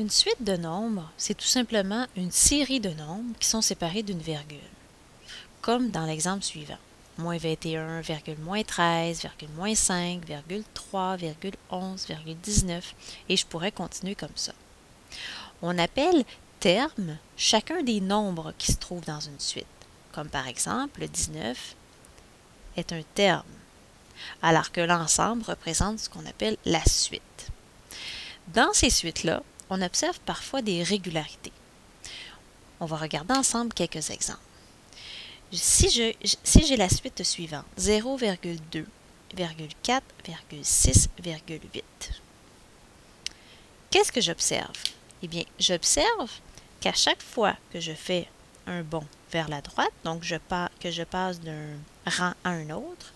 Une suite de nombres, c'est tout simplement une série de nombres qui sont séparés d'une virgule, comme dans l'exemple suivant. Moins 21, virgule moins 13, virgule moins 5, virgule 3, virgule 11, virgule 19, et je pourrais continuer comme ça. On appelle terme chacun des nombres qui se trouvent dans une suite, comme par exemple le 19 est un terme, alors que l'ensemble représente ce qu'on appelle la suite. Dans ces suites-là, on observe parfois des régularités. On va regarder ensemble quelques exemples. Si j'ai la suite suivante, 0,2, 4, 6, 8. Qu'est-ce que j'observe? Eh bien, j'observe qu'à chaque fois que je fais un bond vers la droite, donc que je passe d'un rang à un autre,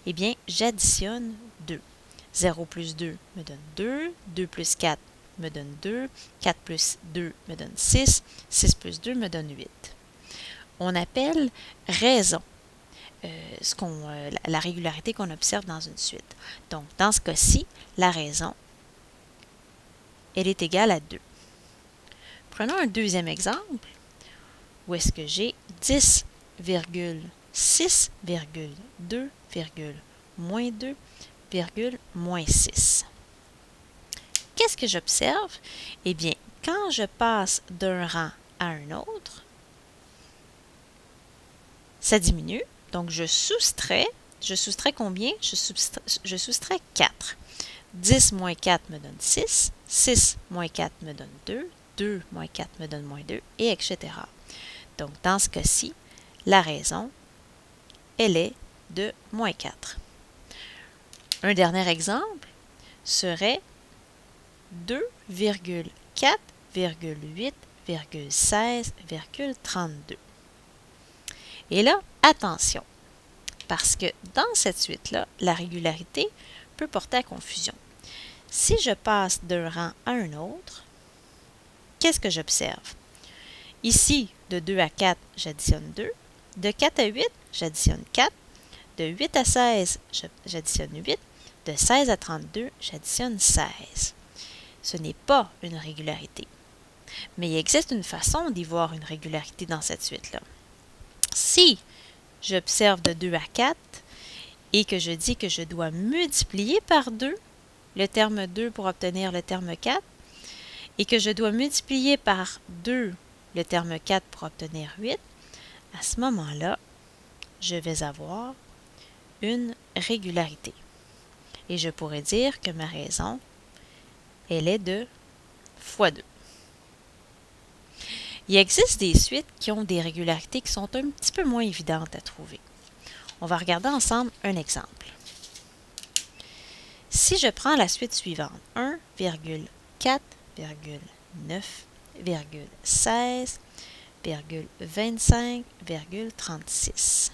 eh bien, j'additionne 2. 0 plus 2 me donne 2, 2 plus 4 me donne 2, 4 plus 2 me donne 6, 6 plus 2 me donne 8. On appelle raison la régularité qu'on observe dans une suite. Donc, dans ce cas-ci, la raison, elle est égale à 2. Prenons un deuxième exemple, où est-ce que j'ai 10, 6, 2, moins 2, moins 6. Qu'est-ce que j'observe? Eh bien, quand je passe d'un rang à un autre, ça diminue. Donc, je soustrais combien? Je soustrais 4. 10 moins 4 me donne 6. 6 moins 4 me donne 2. 2 moins 4 me donne moins 2, et etc. Donc, dans ce cas-ci, la raison, elle est de moins 4. Un dernier exemple serait 2,4,8,16,32. Et là, attention, parce que dans cette suite-là, la régularité peut porter à confusion. Si je passe d'un rang à un autre, qu'est-ce que j'observe? Ici, de 2 à 4, j'additionne 2. De 4 à 8, j'additionne 4. De 8 à 16, j'additionne 8. De 16 à 32, j'additionne 16. Ce n'est pas une régularité. Mais il existe une façon d'y voir une régularité dans cette suite-là. Si j'observe de 2 à 4 et que je dis que je dois multiplier par 2 le terme 2 pour obtenir le terme 4 et que je dois multiplier par 2 le terme 4 pour obtenir 8, à ce moment-là, je vais avoir une régularité. Et je pourrais dire que ma raison, elle est de fois 2. Il existe des suites qui ont des régularités qui sont un petit peu moins évidentes à trouver. On va regarder ensemble un exemple. Si je prends la suite suivante, 1,4,9,16,25,36.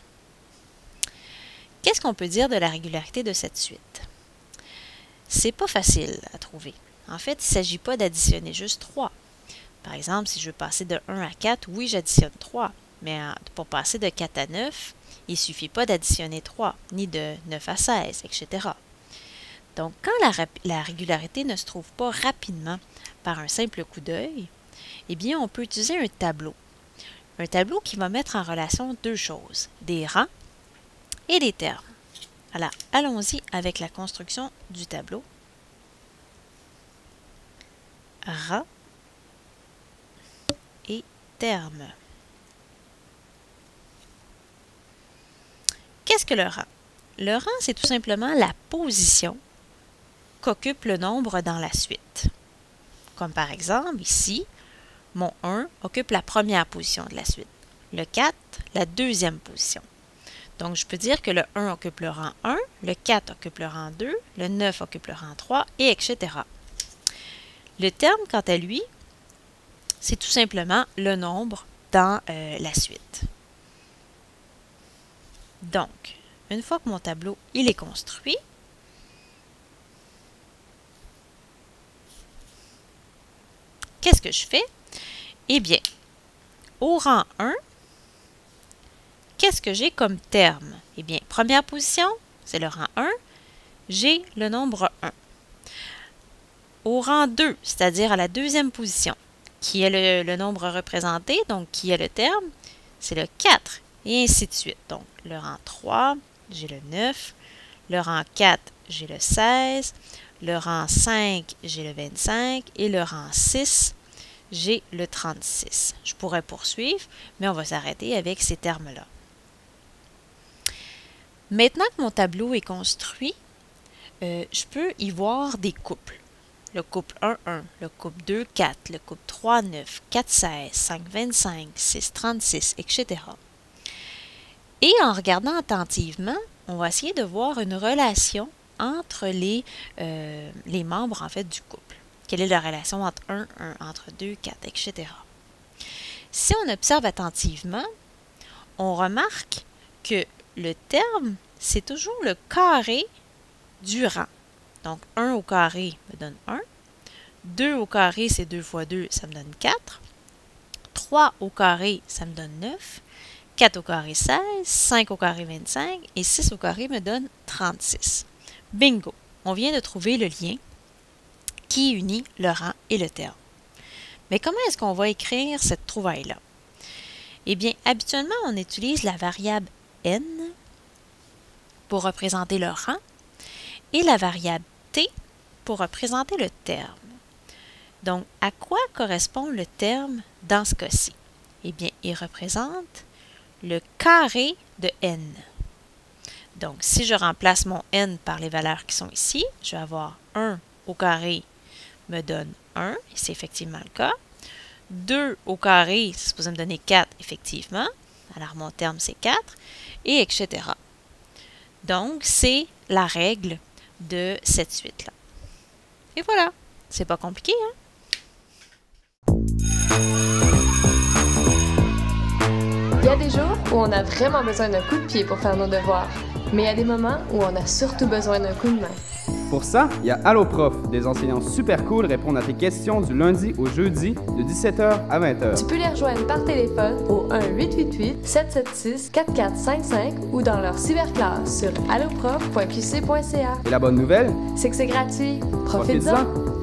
Qu'est-ce qu'on peut dire de la régularité de cette suite? C'est pas facile à trouver. En fait, il ne s'agit pas d'additionner juste 3. Par exemple, si je veux passer de 1 à 4, oui, j'additionne 3. Mais pour passer de 4 à 9, il ne suffit pas d'additionner 3, ni de 9 à 16, etc. Donc, quand la régularité ne se trouve pas rapidement par un simple coup d'œil, eh bien, on peut utiliser un tableau. Un tableau qui va mettre en relation deux choses, des rangs et des termes. Alors, allons-y avec la construction du tableau. Rang et terme. Qu'est-ce que le rang? Le rang, c'est tout simplement la position qu'occupe le nombre dans la suite. Comme par exemple, ici, mon 1 occupe la première position de la suite. Le 4, la deuxième position. Donc, je peux dire que le 1 occupe le rang 1, le 4 occupe le rang 2, le 9 occupe le rang 3, et etc. Le terme, quant à lui, c'est tout simplement le nombre dans la suite. Donc, une fois que mon tableau il est construit, qu'est-ce que je fais? Eh bien, au rang 1, qu'est-ce que j'ai comme terme? Eh bien, première position, c'est le rang 1, j'ai le nombre 1. au rang 2, c'est-à-dire à la deuxième position. Qui est le nombre représenté, donc qui est le terme? C'est le 4, et ainsi de suite. Donc, le rang 3, j'ai le 9, le rang 4, j'ai le 16, le rang 5, j'ai le 25, et le rang 6, j'ai le 36. Je pourrais poursuivre, mais on va s'arrêter avec ces termes-là. Maintenant que mon tableau est construit, je peux y voir des couples. Le couple 1, 1, le couple 2, 4, le couple 3, 9, 4, 16, 5, 25, 6, 36, etc. Et en regardant attentivement, on va essayer de voir une relation entre les membres en fait, du couple. Quelle est la relation entre 1, 1, entre 2, 4, etc. Si on observe attentivement, on remarque que le terme, c'est toujours le carré du rang. Donc, 1 au carré me donne 1. 2 au carré, c'est 2 fois 2, ça me donne 4. 3 au carré, ça me donne 9. 4 au carré, 16. 5 au carré, 25. Et 6 au carré me donne 36. Bingo! On vient de trouver le lien qui unit le rang et le terme. Mais comment est-ce qu'on va écrire cette trouvaille-là? Eh bien, habituellement, on utilise la variable n pour représenter le rang et la variable t pour représenter le terme. Donc, à quoi correspond le terme dans ce cas-ci? Eh bien, il représente le carré de n. Donc, si je remplace mon n par les valeurs qui sont ici, je vais avoir 1 au carré me donne 1, et c'est effectivement le cas. 2 au carré, c'est supposé me donner 4, effectivement. Alors, mon terme, c'est 4, et etc. Donc, c'est la règle de cette suite-là. Et voilà, c'est pas compliqué, hein? Il y a des jours où on a vraiment besoin d'un coup de pied pour faire nos devoirs, mais il y a des moments où on a surtout besoin d'un coup de main. Pour ça, il y a Allo Prof, des enseignants super cool répondent à tes questions du lundi au jeudi de 17h à 20h. Tu peux les rejoindre par téléphone au 1-888-776-4455 ou dans leur cyberclasse sur alloprof.qc.ca. Et la bonne nouvelle, C'est que c'est gratuit. Profites-en!